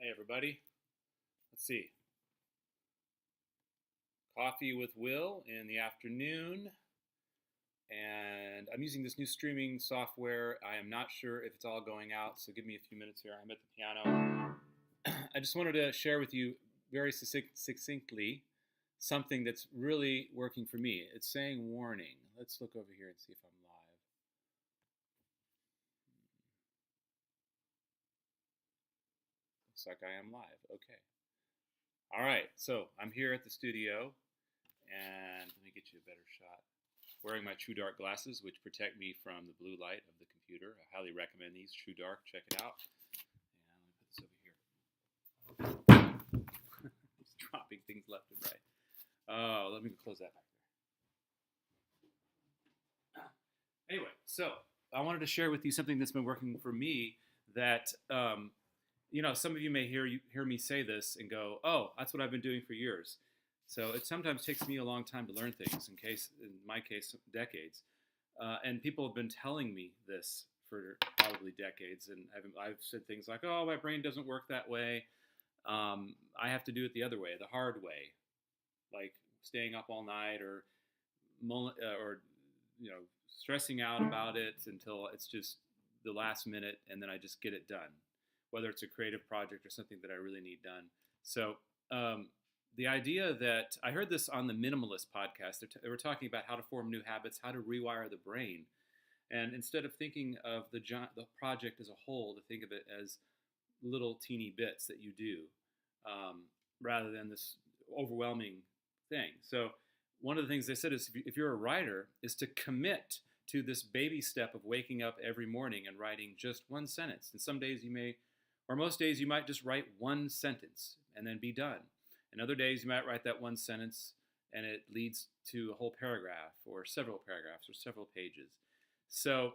Hey everybody, let's see. Coffee with Will in the afternoon, and I'm using this new streaming software. I am not sure if it's all going out, so give me a few minutes here. I'm at the piano. I just wanted to share with you very succinctly something that's really working for me. It's saying warning. Let's look over here and see if I'm live. Looks like I am live. Okay. All right, so I'm here at the studio, and let me get you a better shot. Wearing my True Dark glasses, which protect me from the blue light of the computer. I highly recommend these. True Dark, check it out. And let me put this over here. He's dropping things left and right. Oh, let me close that back there. Anyway, so I wanted to share with you something that's been working for me that some of you may hear me say this and go, "Oh, that's what I've been doing for years." So it sometimes takes me a long time to learn things. In my case, decades. And people have been telling me this for probably decades, and I've said things like, "Oh, my brain doesn't work that way. I have to do it the other way, the hard way, like staying up all night or stressing out about it until it's just the last minute, and then I just get it done, whether it's a creative project or something that I really need done." So the idea that I heard this on the Minimalist podcast, they were talking about how to form new habits, how to rewire the brain, and instead of thinking of the project as a whole, to think of it as little teeny bits that you do, um, rather than this overwhelming thing. So one of the things they said is if you're a writer, is to commit to this baby step of waking up every morning and writing just one sentence. And some days most days you might just write one sentence and then be done. And other days you might write that one sentence and it leads to a whole paragraph or several paragraphs or several pages. So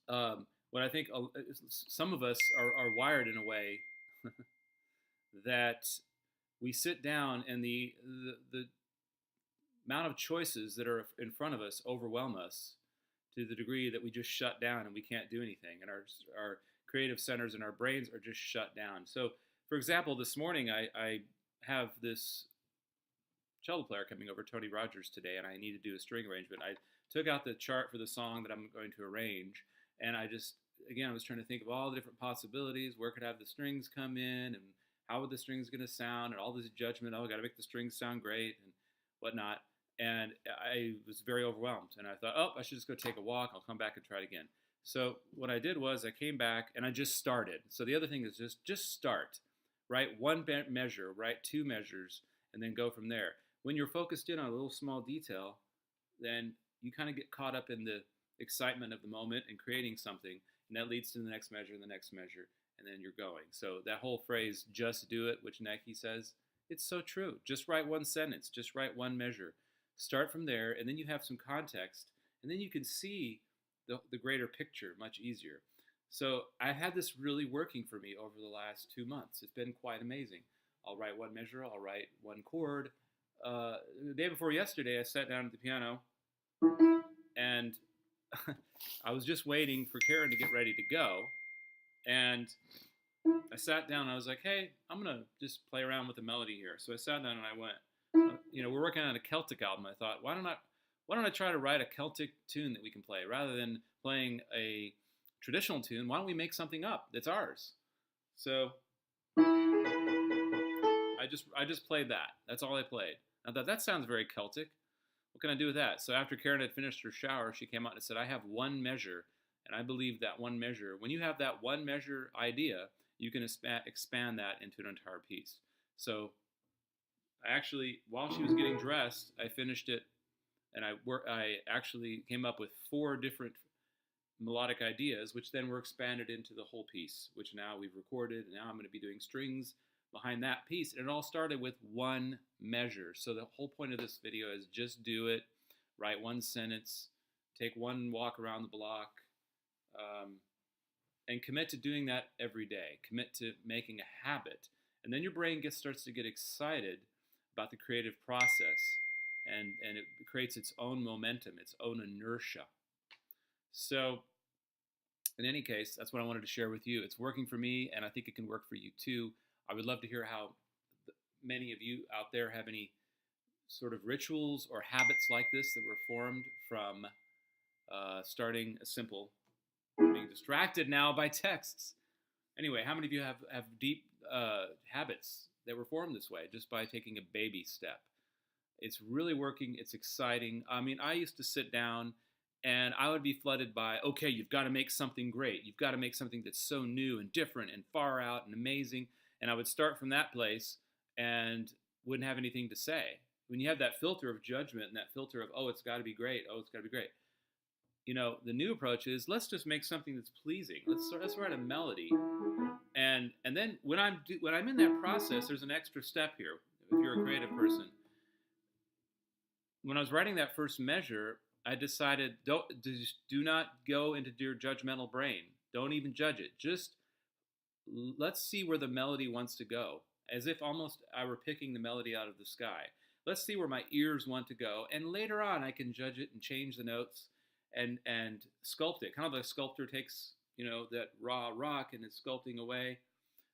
what I think some of us are wired in a way that we sit down and the amount of choices that are in front of us overwhelm us to the degree that we just shut down and we can't do anything, and our creative centers and our brains are just shut down. So, for example, this morning I have this cello player coming over, Tony Rogers, today, and I need to do a string arrangement. I took out the chart for the song that I'm going to arrange, and I was trying to think of all the different possibilities. Where could I have the strings come in, and how would the strings going to sound, and all this judgment. Oh, got to make the strings sound great and whatnot. And I was very overwhelmed, and I thought, oh, I should just go take a walk. I'll come back and try it again. So what I did was I came back and I just started. So the other thing is just start. Write one measure, write two measures, and then go from there. When you're focused in on a little small detail, then you kind of get caught up in the excitement of the moment and creating something, and that leads to the next measure and the next measure, and then you're going. So that whole phrase, just do it, which Nike says, it's so true. Just write one sentence, just write one measure. Start from there, and then you have some context, and then you can see the greater picture much easier. So I had this really working for me over the last 2 months. It's been quite amazing. I'll write one measure, I'll write one chord. The day before yesterday, I sat down at the piano, and I was just waiting for Karen to get ready to go, and I sat down and I was like, hey, I'm going to just play around with the melody here. So I sat down and I went, we're working on a Celtic album. I thought, why don't I try to write a Celtic tune that we can play rather than playing a traditional tune? Why don't we make something up that's ours? So I just played that. That's all I played. I thought that sounds very Celtic. What can I do with that? So after Karen had finished her shower, she came out and said, I have one measure, and I believe that one measure, when you have that one measure idea, you can expand that into an entire piece. So actually, while she was getting dressed, I finished it, and I actually came up with 4 different melodic ideas, which then were expanded into the whole piece, which now we've recorded, and now I'm going to be doing strings behind that piece. And it all started with one measure. So the whole point of this video is just do it, write one sentence, take one walk around the block, and commit to doing that every day. Commit to making a habit. And then your brain starts to get excited about the creative process, and it creates its own momentum, its own inertia. So In any case, that's what I wanted to share with you. It's working for me, and I think it can work for you too. I would love to hear how many of you out there have any sort of rituals or habits like this that were formed from starting a simple, being distracted now by texts. Anyway, how many of you have deep habits that were formed this way just by taking a baby step? It's really working. It's exciting. I mean, I used to sit down and I would be flooded by, okay, you've got to make something great. You've got to make something that's so new and different and far out and amazing. And I would start from that place and wouldn't have anything to say. When you have that filter of judgment and that filter of, oh, it's got to be great. Oh, it's got to be great. The new approach is let's just make something that's pleasing. Let's write a melody. And then when I'm in that process, there's an extra step here. If you're a creative person, when I was writing that first measure, I decided do not go into your judgmental brain. Don't even judge it. Just let's see where the melody wants to go, as if almost I were picking the melody out of the sky. Let's see where my ears want to go, and later on I can judge it and change the notes and sculpt it. Kind of like a sculptor takes that raw rock and is sculpting away.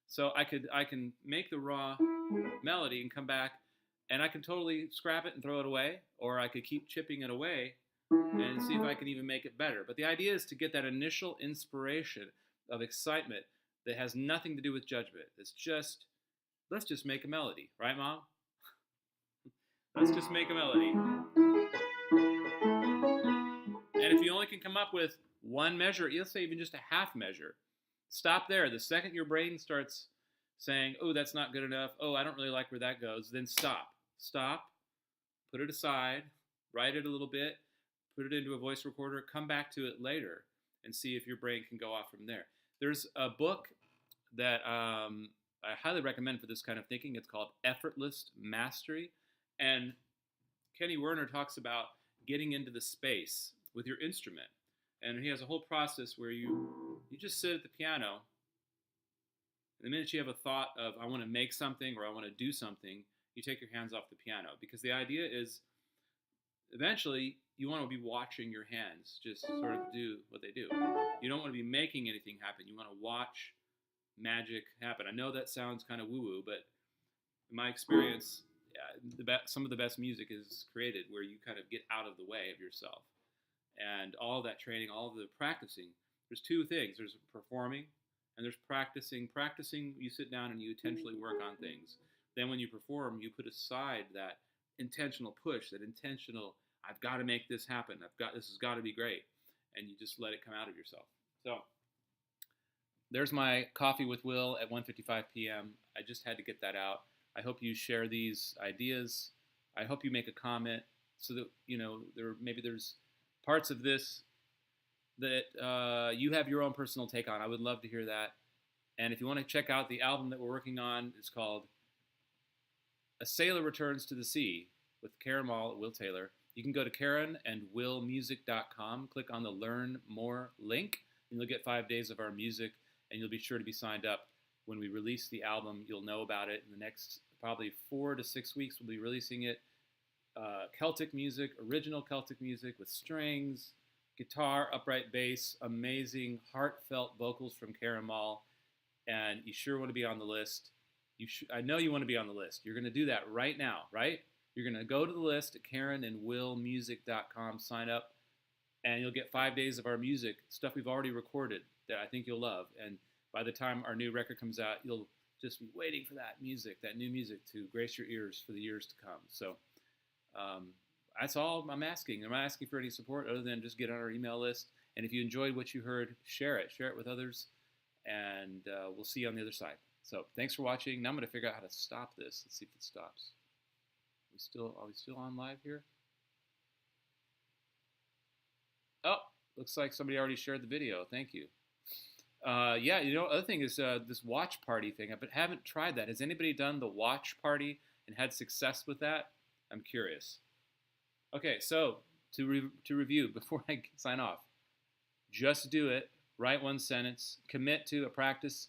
So I can make the raw melody and come back, and I can totally scrap it and throw it away, or I could keep chipping it away and see if I can even make it better. But the idea is to get that initial inspiration of excitement that has nothing to do with judgment. It's just, let's just make a melody, right, Mom? Let's just make a melody. And if you only can come up with one measure, let's say even just a half measure, stop there. The second your brain starts saying, oh, that's not good enough, oh, I don't really like where that goes, then stop. Stop, put it aside, write it a little bit, put it into a voice recorder, come back to it later and see if your brain can go off from there. There's a book that I highly recommend for this kind of thinking. It's called Effortless Mastery. And Kenny Werner talks about getting into the space with your instrument. And he has a whole process where you just sit at the piano. And the minute you have a thought of, I want to make something or I want to do something, you take your hands off the piano. Because the idea is, eventually, you want to be watching your hands just sort of do what they do. You don't want to be making anything happen. You want to watch magic happen. I know that sounds kind of woo-woo, but in my experience, some of the best music is created where you kind of get out of the way of yourself. And all that training, all the practicing, there's two things. There's performing and there's practicing. Practicing, you sit down and you intentionally work on things. Then when you perform, you put aside that intentional push, that intentional, I've got to make this happen. This has got to be great. And you just let it come out of yourself. So there's my Coffee with Will at 1:55 p.m. I just had to get that out. I hope you share these ideas. I hope you make a comment so that, there's parts of this that you have your own personal take on. I would love to hear that. And if you want to check out the album that we're working on, it's called A Sailor Returns to the Sea with Karen Mall at Will Taylor. You can go to KarenandWillmusic.com, click on the Learn More link, and you'll get 5 days of our music, and you'll be sure to be signed up. When we release the album, you'll know about it. In the next probably 4 to 6 weeks, we'll be releasing it. Celtic music, original Celtic music with strings, guitar, upright bass, amazing heartfelt vocals from Karen Mall, and you sure want to be on the list. I know you want to be on the list. You're going to do that right now, right? You're going to go to the list at KarenandWillmusic.com, sign up, and you'll get 5 days of our music, stuff we've already recorded that I think you'll love. And by the time our new record comes out, you'll just be waiting for that music, that new music, to grace your ears for the years to come. So that's all I'm asking. I'm not asking for any support other than just get on our email list. And if you enjoyed what you heard, share it with others, and we'll see you on the other side. So thanks for watching. Now I'm going to figure out how to stop this. Let's see if it stops. Are we still on live here? Oh, looks like somebody already shared the video. Thank you. Other thing is this watch party thing. I haven't tried that. Has anybody done the watch party and had success with that? I'm curious. Okay, so to review before I sign off, just do it. Write one sentence. Commit to a practice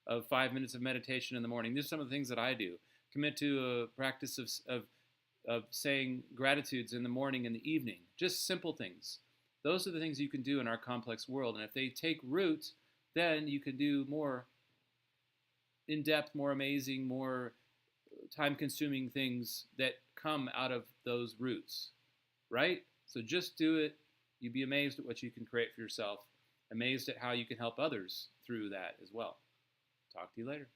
of 5 minutes of meditation in the morning. These are some of the things that I do. Commit to a practice of saying gratitudes in the morning and the evening. Just simple things. Those are the things you can do in our complex world. And if they take root, then you can do more in depth, more amazing, more time consuming things that come out of those roots, right? So just do it. You'd be amazed at what you can create for yourself, amazed at how you can help others through that as well. Talk to you later.